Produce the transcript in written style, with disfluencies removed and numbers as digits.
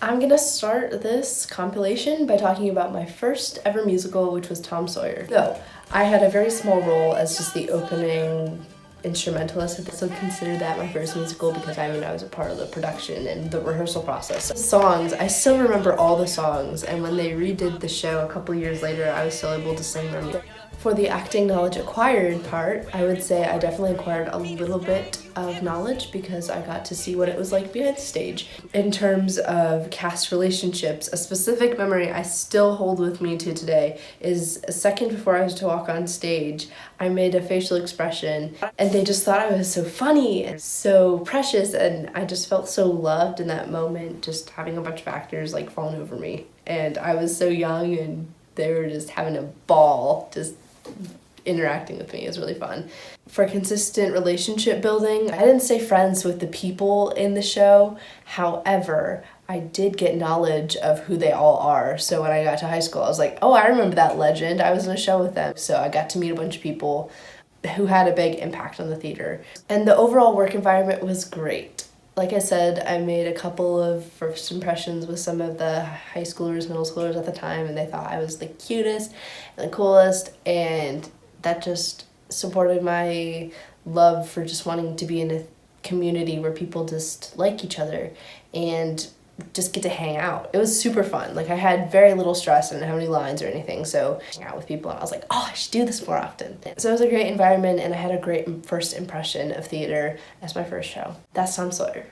I'm gonna start this compilation by talking about my first ever musical, which was Tom Sawyer. So, I had a very small role as just the opening instrumentalist, so consider that my first musical because I was a part of the production and the rehearsal process. Songs, I still remember all the songs, and when they redid the show a couple years later, I was still able to sing them. For the acting knowledge acquired part, I would say I definitely acquired a little bit of knowledge because I got to see what it was like behind the stage. In terms of cast relationships, a specific memory I still hold with me to today is a second before I was to walk on stage, I made a facial expression and they just thought I was so funny and so precious, and I just felt so loved in that moment, just having a bunch of actors like fawn over me. And I was so young and they were just having a ball, just interacting with me. Is really fun. For consistent relationship building, I didn't stay friends with the people in the show. However, I did get knowledge of who they all are. So when I got to high school, I was like, oh, I remember that legend. I was in a show with them. So I got to meet a bunch of people who had a big impact on the theater. And the overall work environment was great. Like I said, I made a couple of first impressions with some of the high schoolers, middle schoolers at the time, and they thought I was the cutest and the coolest, and that just supported my love for just wanting to be in a community where people just like each other and just get to hang out. It was super fun. Like, I had very little stress. I didn't have any lines or anything, so hang out with people, and I was like, oh, I should do this more often. So it was a great environment, and I had a great first impression of theater as my first show. That's Tom Sawyer.